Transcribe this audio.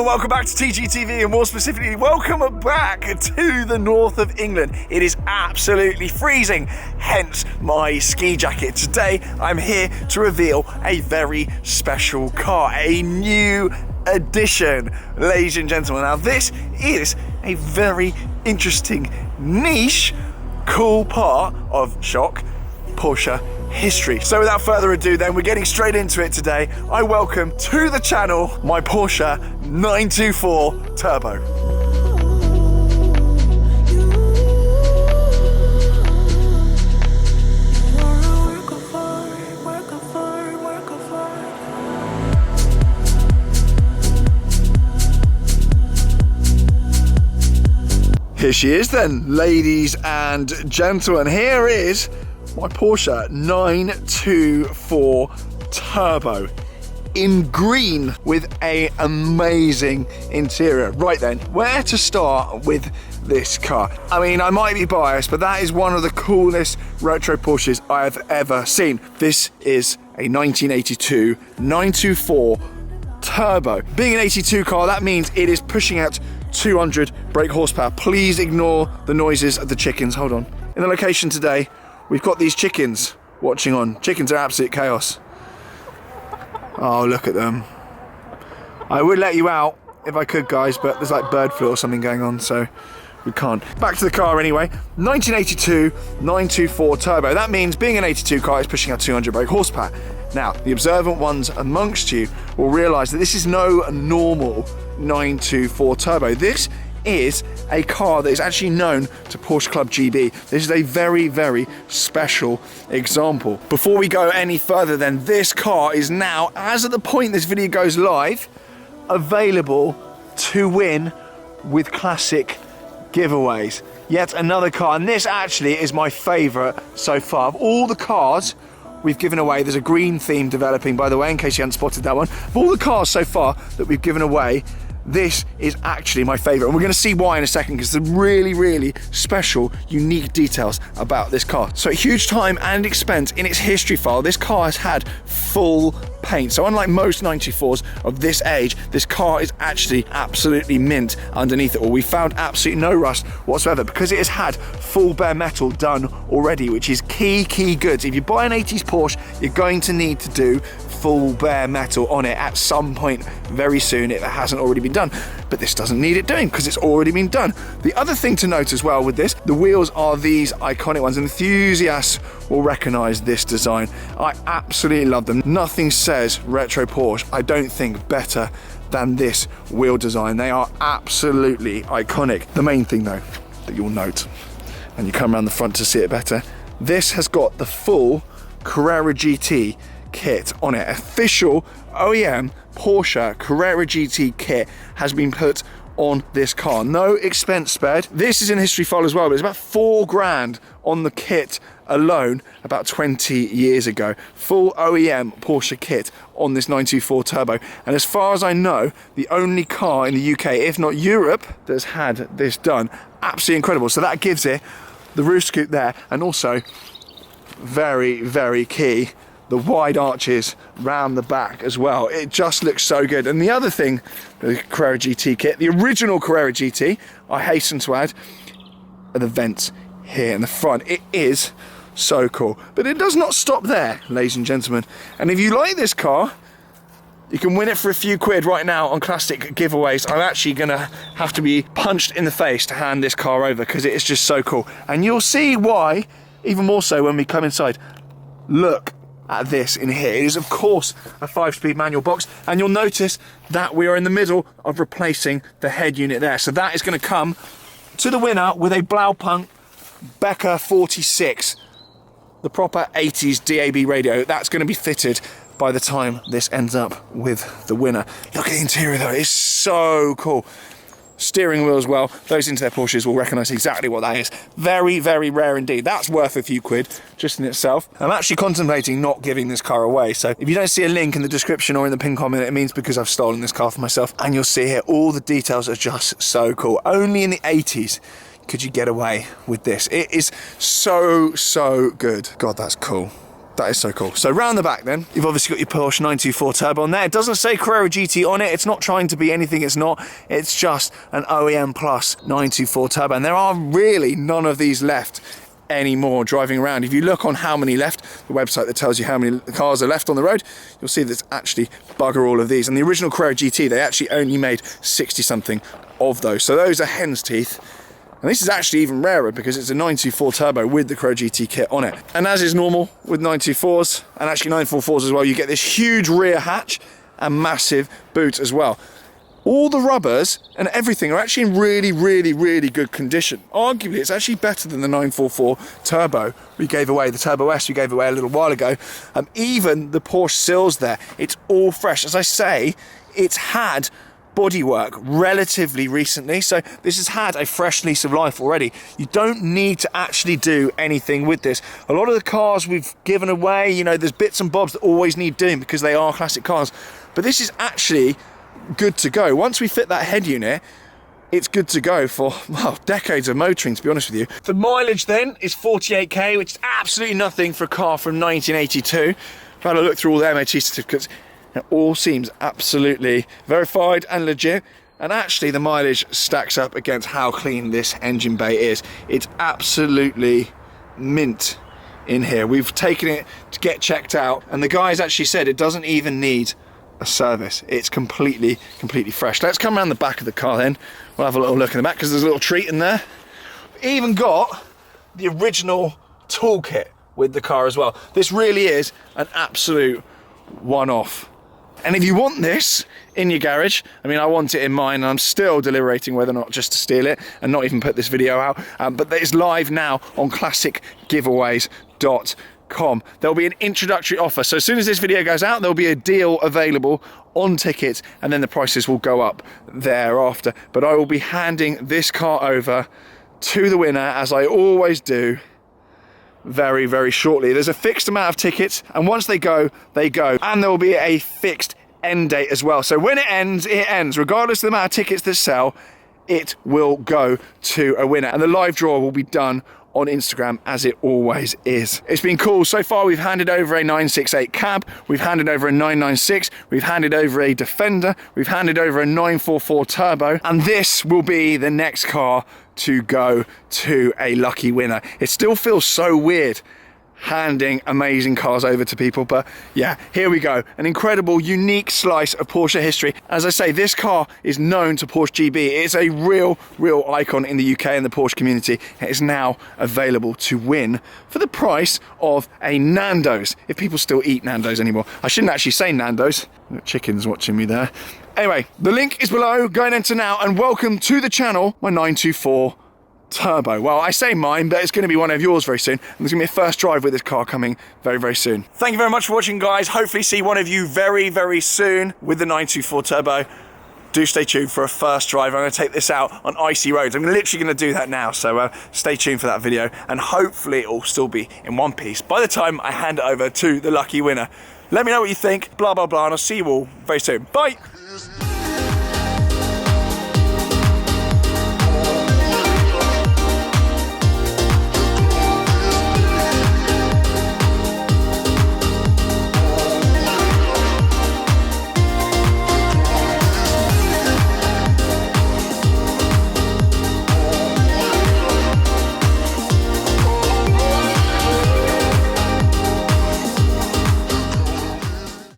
welcome back to TGTV, and more specifically, welcome back to the north of England. It is absolutely freezing, hence my ski jacket. Today, I'm here to reveal a very special car, a new addition, ladies and gentlemen. Now, this is a very interesting, niche, cool part of Porsche history. So without further ado then, we're getting straight into it today. I welcome to the channel my Porsche 924 Turbo. Here she is then, ladies and gentlemen. Here is my Porsche 924 Turbo in green with an amazing interior. Right then, where to start with this car? I mean, I might be biased, but that is one of the coolest retro Porsches I have ever seen. This is a 1982 924 Turbo. Being an 82 car, that means it is pushing out 200 brake horsepower. Please ignore the noises of the chickens. Hold on. In the location today, we've got these chickens watching on. Chickens are absolute chaos. Oh, look at them. I would let you out if I could, guys, but there's like bird flu or something going on, so we can't. Back to the car anyway. 1982 924 Turbo. That means being an 82 car is pushing out 200 brake horsepower. Now, the observant ones amongst you will realise that this is no normal 924 Turbo. This is a car that is actually known to Porsche Club GB. This is a very, very special example. Before we go any further then, this car is now, as at the point this video goes live, available to win with classic giveaways. Yet another car, and this actually is my favourite so far. Of all the cars we've given away, there's a green theme developing, by the way, in case you hadn't spotted that one. Of all the cars so far that we've given away, this is actually my favourite, and we're going to see why in a second, because there's really, really special, unique details about this car. So huge time and expense in its history file, this car has had full paint. So unlike most 94s of this age, this car is actually absolutely mint underneath it all. We found absolutely no rust whatsoever because it has had full bare metal done already, which is key goods. If you buy an 80s Porsche, you're going to need to do full bare metal on it at some point very soon if it hasn't already been done. But this doesn't need it doing because it's already been done. The other thing to note as well with this, the wheels are these iconic ones. Enthusiasts will recognise this design. I absolutely love them. Nothing says retro Porsche, I don't think, better than this wheel design. They are absolutely iconic. The main thing though that you'll note, and you come around the front to see it better, this has got the full Carrera GT kit on it. Official OEM Porsche Carrera GT kit has been put on this car. No expense spared. This is in history file as well, but it's about $4,000 on the kit alone about 20 years ago. Full OEM Porsche kit on this 924 Turbo. And as far as I know, the only car in the UK, if not Europe, that's had this done. Absolutely incredible. So that gives it the roof scoop there, and also very, very key, the wide arches round the back as well. It just looks so good. And the other thing, the Carrera GT kit, the original Carrera GT, I hasten to add, are the vents here in the front. It is so cool. But it does not stop there, ladies and gentlemen. And if you like this car, you can win it for a few quid right now on classic giveaways. I'm actually gonna have to be punched in the face to hand this car over because it is just so cool. And you'll see why even more so when we come inside. Look at this in here. It is of course a 5-speed manual box, and you'll notice that we are in the middle of replacing the head unit there. So that is going to come to the winner with a Blaupunk Becker 46, the proper 80s DAB radio. That's going to be fitted by the time this ends up with the winner. Look at the interior though, it's so cool. Steering wheel as well. Those into their Porsches will recognise exactly what that is. Very, very rare indeed. That's worth a few quid just in itself. I'm actually contemplating not giving this car away. So if you don't see a link in the description or in the pinned comment, it means because I've stolen this car for myself. And you'll see here, all the details are just so cool. Only in the 80s could you get away with this. It is so, so good. God, that's cool. That is so cool. So round the back then, you've obviously got your Porsche 924 Turbo on there. It doesn't say Carrera GT on it. It's not trying to be anything it's not. It's just an OEM Plus 924 Turbo. And there are really none of these left anymore driving around. If you look on how many left, the website that tells you how many cars are left on the road, you'll see there's actually bugger all of these. And the original Carrera GT, they actually only made 60 something of those. So those are hen's teeth. And this is actually even rarer because it's a 924 Turbo with the Carrera GT kit on it. And as is normal with 924s, and actually 944s as well, you get this huge rear hatch and massive boot as well. All the rubbers and everything are actually in really, really, really good condition. Arguably, it's actually better than the 944 Turbo we gave away, the Turbo S we gave away a little while ago. Even the Porsche sills there, it's all fresh. As I say, it's had bodywork relatively recently, so this has had a fresh lease of life already. You don't need to actually do anything with this. A lot of the cars we've given away, you know, there's bits and bobs that always need doing because they are classic cars, but this is actually good to go. Once we fit that head unit, it's good to go for, well, decades of motoring, to be honest with you. The mileage then is 48k, which is absolutely nothing for a car from 1982. I've had a look through all the MOT certificates. It all seems absolutely verified and legit, and actually the mileage stacks up against how clean this engine bay is. It's absolutely mint in here. We've taken it to get checked out, and the guys actually said it doesn't even need a service. It's completely fresh. Let's come around the back of the car then. We'll have a little look in the back because there's a little treat in there. We've even got the original toolkit with the car as well. This really is an absolute one-off. And if you want this in your garage, I mean, I want it in mine, and I'm still deliberating whether or not just to steal it and not even put this video out, but it's live now on classicgiveaways.com. There'll be an introductory offer, so as soon as this video goes out, there'll be a deal available on tickets, and then the prices will go up thereafter. But I will be handing this car over to the winner, as I always do, very, very shortly. There's a fixed amount of tickets, and once they go, and there will be a fixed end date as well. So when it ends, regardless of the amount of tickets that sell, it will go to a winner, and the live draw will be done on Instagram, as it always is. It's been cool. So far we've handed over a 968 cab, we've handed over a 996, we've handed over a Defender, we've handed over a 944 Turbo, and this will be the next car to go to a lucky winner. It still feels so weird handing amazing cars over to people, but yeah, here we go. An incredible, unique slice of Porsche history. As I say, this car is known to Porsche GB. It is a real icon in the UK and the Porsche community. It is now available to win for the price of a Nando's, if people still eat Nando's anymore. I shouldn't actually say Nando's. Chicken's watching me there. Anyway, the link is below. Go and enter now, and welcome to the channel, my 924 Turbo. Well, I say mine, but it's going to be one of yours very soon, and there's going to be a first drive with this car coming very soon. Thank you very much for watching, guys. Hopefully see one of you very soon with the 924 Turbo. Do stay tuned for a first drive. I'm going to take this out on icy roads. I'm literally going to do that now, so stay tuned for that video, and hopefully it will still be in one piece by the time I hand it over to the lucky winner. Let me know what you think, blah and I'll see you all very soon. Bye.